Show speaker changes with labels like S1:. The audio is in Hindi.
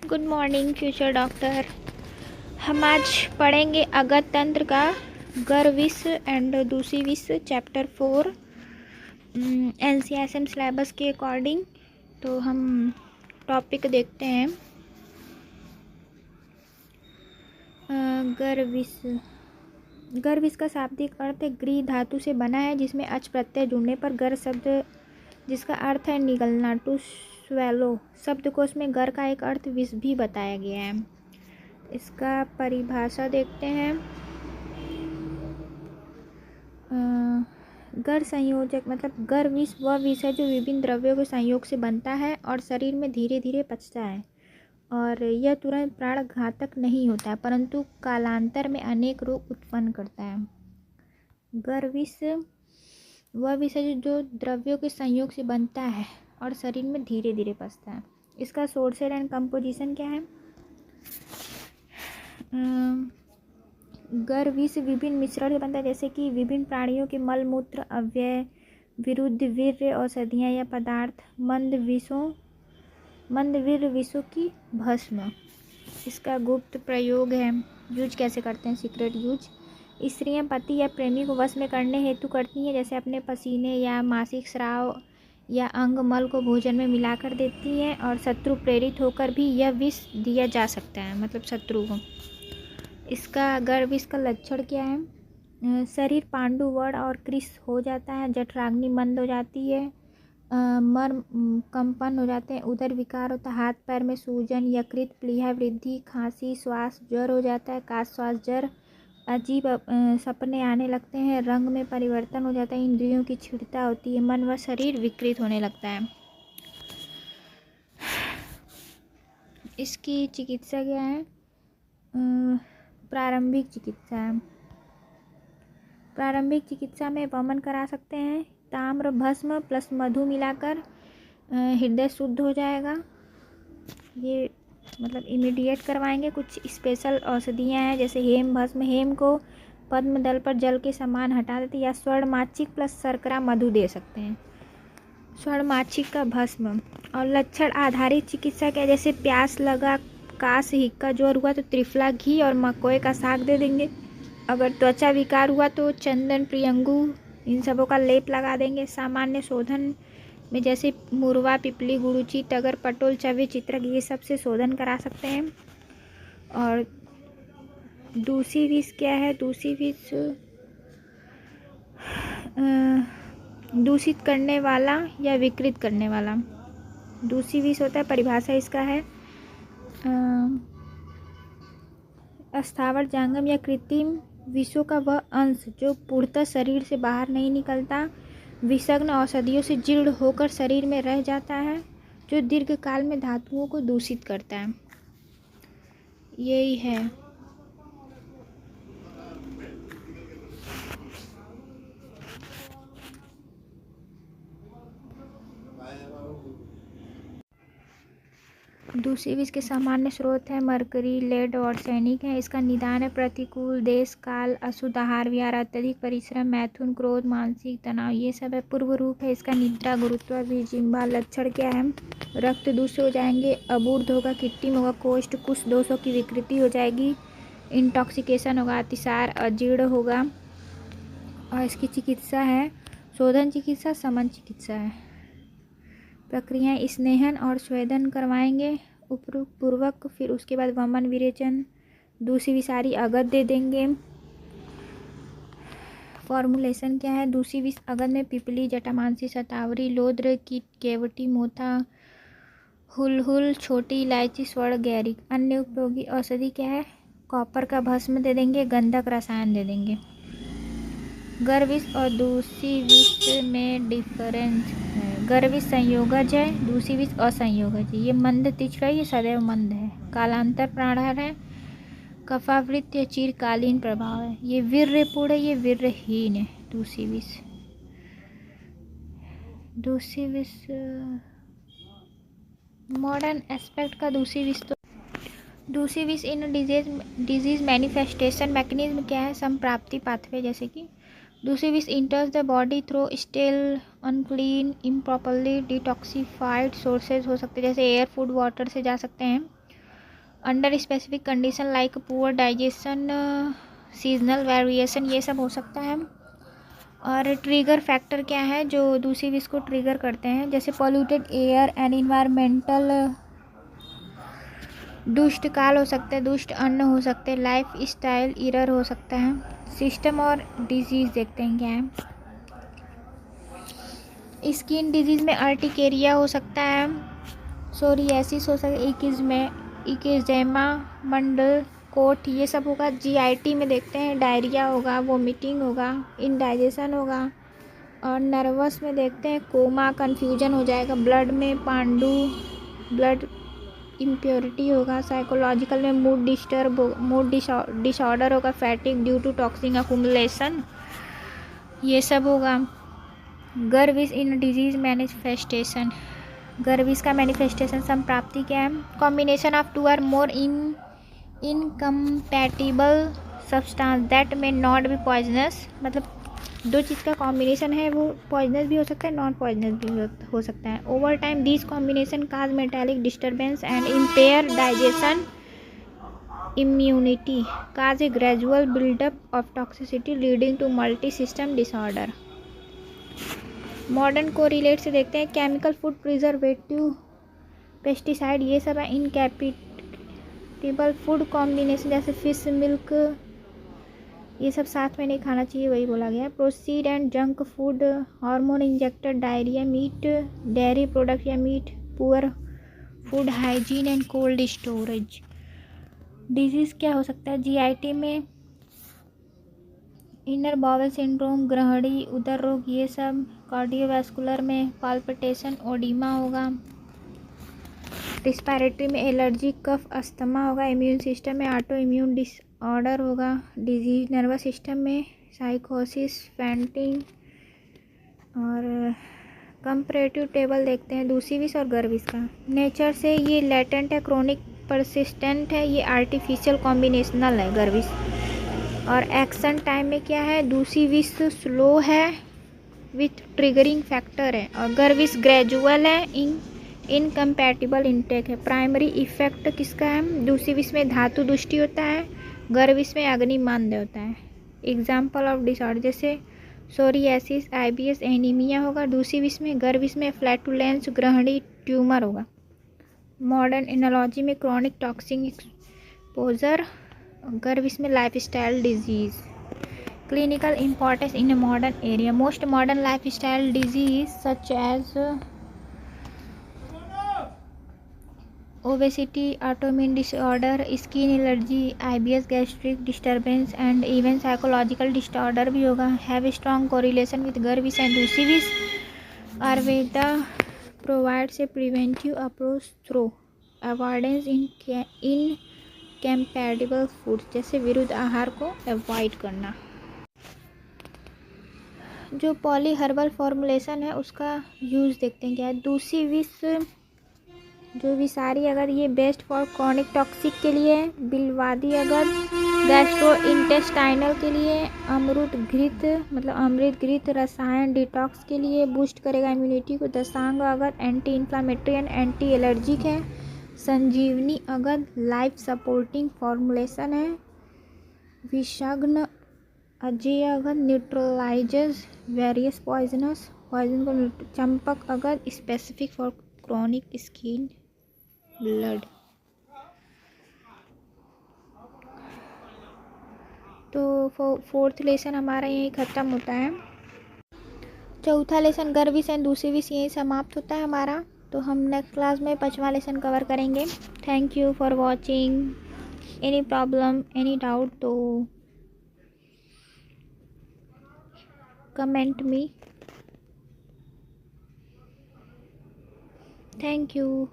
S1: Good morning future doctor. हम आज पढ़ेंगे अगत तंत्र का गर्विश एंड दूसरी विश चैप्टर 4 NCSM सिलेबस के अकॉर्डिंग। तो हम टॉपिक देखते हैं। गर्विश। गर्विश का शाब्दिक अर्थ ग्री धातु से बना है जिसमें अच प्रत्यय जुड़ने पर गर शब्द जिसका अर्थ है निगलना, टू स्वेलो। शब्दकोश में गर का एक अर्थ विष भी बताया गया है। इसका परिभाषा देखते हैं। गर संयोजक मतलब गर विष वह विष है जो विभिन्न द्रव्यों के संयोग से बनता है और शरीर में धीरे धीरे पचता है और यह तुरंत प्राण घातक नहीं होता है परंतु कालांतर में अनेक रोग उत्पन्न करता है। गर विष वह विष है जो द्रव्यों के संयोग से बनता है और शरीर में धीरे धीरे पचता है। इसका सोर्सेज एंड कंपोजिशन क्या है? गर विष विभिन्न मिश्रण से बनता है जैसे कि विभिन्न प्राणियों के मल मूत्र, अव्यय, विरुद्ध वीर्य, औषधियाँ या पदार्थ, मंदवीर्य विषों की भस्म। इसका गुप्त प्रयोग है। यूज कैसे करते हैं? Secret use. स्त्रियां पति या प्रेमी को वश में करने हेतु करती हैं, जैसे अपने पसीने या मासिक स्राव या अंग मल को भोजन में मिलाकर देती हैं और शत्रु प्रेरित होकर भी यह विष दिया जा सकता है, मतलब शत्रु को। इसका गर विष का लक्षण क्या है? शरीर पांडु वर्ण और कृश हो जाता है, जठराग्नि मंद हो जाती है, मर्म कंपन हो जाते हैं, उदर विकार होता है, हाथ पैर में सूजन, यकृत प्लीहा वृद्धि, खांसी, श्वास ज्वर हो जाता है, काश श्वास ज्वर, अजीब सपने आने लगते हैं, रंग में परिवर्तन हो जाता है, इंद्रियों की क्षीणता होती है, मन व शरीर विकृत होने लगता है। इसकी चिकित्सा क्या है? प्रारंभिक चिकित्सा है। प्रारंभिक चिकित्सा में वमन करा सकते हैं, ताम्र भस्म प्लस मधु मिलाकर हृदय शुद्ध हो जाएगा। ये मतलब इमीडिएट करवाएंगे। कुछ स्पेशल औषधियाँ हैं जैसे हेम भस्म, हेम को पद्म दल पर जल के समान हटा देते, या स्वर्ण माचिक प्लस शर्करा मधु दे सकते हैं, स्वर्ण माचिक का भस्म। और लक्षण आधारित चिकित्सा क्या? जैसे प्यास लगा, काश, हिक्का, ज्वर हुआ तो त्रिफला घी और मकोए का साग दे देंगे। अगर त्वचा विकार हुआ तो चंदन, प्रियंगू, इन सबों का लेप लगा देंगे। सामान्य शोधन में जैसे मुरवा, पिपली, गुरुची, टगर, पटोल, चवे, चित्रक, ये सब से शोधन करा सकते हैं। और दूसरी विष क्या है? दूसरी विष दूषित करने वाला या विकृत करने वाला। दूसरी विष होता है, परिभाषा इसका है अस्थावर जांगम या कृत्रिम विषों का वह अंश जो पूर्णतः शरीर से बाहर नहीं निकलता, विषग्न औषधियों से जीर्ण होकर शरीर में रह जाता है, जो दीर्घकाल में धातुओं को दूषित करता है। यही है। दूसरी विष के सामान्य स्रोत है मरकरी, लेड और सैनिक है। इसका निदान है प्रतिकूल देश काल, अशुद्ध आहार विहार, अत्यधिक परिश्रम, मैथुन, क्रोध, मानसिक तनाव, ये सब है। पूर्व रूप है इसका निद्रा, गुरुत्व, विजिम्बा। लक्षण क्या है? रक्त दूषित हो जाएंगे, अबूर्ध होगा, कृत्रिम होगा, कोष्ठ, कुछ दोषों की विकृति हो जाएगी, इंटॉक्सिकेशन होगा, अतिसार, अजीर्ण होगा। और इसकी चिकित्सा है शोधन चिकित्सा, समन चिकित्सा है। प्रक्रियाएं स्नेहन और स्वेदन करवाएंगे पूर्वक, फिर उसके बाद वमन, विरेचन, दूसरी विषारी अगत दे देंगे। फॉर्मुलेशन क्या है? दूसरी विष अगत में पिपली, जटामांसी, शतावरी, लोद्र, कीट, केवटी, मोथा, हुलहुल, छोटी इलायची, स्वर्ण, गैरिक। अन्य उपयोगी औषधि क्या है? कॉपर का भस्म दे देंगे, गंधक रसायन दे देंगे। गर विष और दूसरी विष में डिफरेंस है। गर विष संयोगज है, दूसरी विष असंयोगज है। ये मंद तिचरा, ये सदैव मंद है, कालांतर प्राणहर है, कफावृत या चिरकालीन प्रभाव है। ये वीर्यपूर्ण है, ये वीर्यहीन है। दूसरी विष मॉडर्न एस्पेक्ट का दूसरी विष इन डिजीज मैनिफेस्टेशन मैकेनिज्म क्या है? संप्राप्ति पाथवे, जैसे कि दूसरी विष enters the body through stale, unclean, improperly detoxified sources हो सकते हैं, जैसे एयर, फूड, वाटर से जा सकते हैं। Under specific condition like poor digestion, seasonal variation, ये सब हो सकता है। और ट्रिगर फैक्टर क्या है जो दूसरी विष को ट्रिगर करते हैं, जैसे पॉल्यूटेड एयर एंड इन्वायरमेंटल, दुष्ट काल हो सकते हैं, दुष्ट अन्न हो सकते हैं, लाइफ स्टाइल एरर हो सकता है। सिस्टम और डिजीज़ देखते हैं क्या है। स्किन डिजीज़ में अर्टिकेरिया हो सकता है, सोरियासिस हो सकता है, इकिज़ेमा, मंडल कोट, ये सब होगा। जीआईटी में देखते हैं डायरिया होगा, वोमिटिंग होगा, इंडाइजेशन होगा। और नर्वस में देखते हैं कोमा, कन्फ्यूजन हो जाएगा, ब्लड में पांडु, ब्लड इम्प्योरिटी होगा। साइकोलॉजिकल में मूड डिसऑर्डर होगा, fatigue due to toxic accumulation, ये सब होगा। गर्विस इन डिजीज मैनिफेस्टेशन, गर्विस का मैनिफेस्टेशन संप्राप्ति क्या है, combination of two or more incompatible substance that may not be poisonous, मतलब दो चीज़ का कॉम्बिनेशन है, वो पॉइजनस भी हो सकता है, नॉन पॉइजनस भी हो सकता है। Over time this combination cause metabolic disturbance and impair digestion, immunity, cause a gradual buildup of toxicity leading to multi system disorder. Modern correlate से देखते हैं केमिकल, फूड प्रिजर्वेटिव, पेस्टिसाइड, ये सब है। इनकैपेटिबल फूड कॉम्बिनेशन जैसे फिश मिल्क, ये सब साथ में नहीं खाना चाहिए, वही बोला गया। Proceed and junk food, hormone injected diarrhoea, meat dairy product या meat, poor food hygiene and cold storage. Disease क्या हो सकता है जीआईटी में, इनर बाउल सिंड्रोम, ग्रहणी, उदर रोग, ये सब। कार्डियोवैस्कुलर में पाल्पिटेशन, ओडिमा होगा। रिस्पायरेटरी में एलर्जी, कफ, अस्थमा होगा। इम्यून सिस्टम में ऑटो इम्यून डिसऑर्डर होगा। डिजीज नर्वस सिस्टम में साइकोसिस, फैंटिंग। और कंपैरेटिव टेबल देखते हैं दूसरी विष और गर्विस का। नेचर से ये लेटेंट है, क्रोनिक परसिस्टेंट है, ये आर्टिफिशियल कॉम्बिनेशनल है गर्विस। और एक्शन टाइम में क्या है, दूसरी विष स्लो है विथ ट्रिगरिंग फैक्टर है, और गर्विस ग्रेजुअल है, इनकम्पैटिबल इंटेक है। प्राइमरी इफेक्ट किसका है, दूसरी विष में धातु दुष्टि होता है, गर्विस में अग्निमांद्य होता है। एग्जाम्पल ऑफ डिसऑर्डर जैसे सोरियासिस, आईबीएस, एनीमिया होगा दूसरी विष में। गर्विस में फ्लैटुलेंस, ग्रहणी, ट्यूमर होगा। मॉडर्न एनालॉजी में क्रॉनिक टॉक्सिक एक्सपोजर, गर्विस में lifestyle disease. Clinical importance in a modern area, most modern lifestyle disease such as obesity, autoimmune disorder, skin allergy, IBS, gastric disturbance and even psychological disorder भी होगा, have strong correlation with गर्विस and दूसरी विष। Ayurveda provides a preventive approach through avoidance in incompatible food, जैसे विरुद्ध आहार को अवॉइड करना। जो पॉली हर्बल फॉर्मुलेशन है उसका यूज़ देखते हैं क्या है। दूसरी विष जो विषारी अगर ये बेस्ट फॉर क्रॉनिक टॉक्सिक के लिए, बिलवादी अगर गैस्ट्रो इंटेस्टाइनल के लिए, अमृत घृत मतलब अमृत घृत रसायन डिटॉक्स के लिए, बूस्ट करेगा इम्यूनिटी को। दशांग अगर anti inflammatory and anti allergic है। संजीवनी अगर लाइफ सपोर्टिंग फॉर्मुलेशन है। विषाग्न अजय अगर न्यूट्रलाइजेज वेरियस पॉइजन को। चंपक अगर specific for chronic skin blood. तो फोर्थ लेसन हमारा यहीं ख़त्म होता है। चौथा लेसन गर्विस एंड दूसरी विष यहीं समाप्त होता है हमारा। तो हम नेक्स्ट क्लास में 5वां लेसन कवर करेंगे। Thank you for watching. Any problem any doubt तो कमेंट मी। Thank you.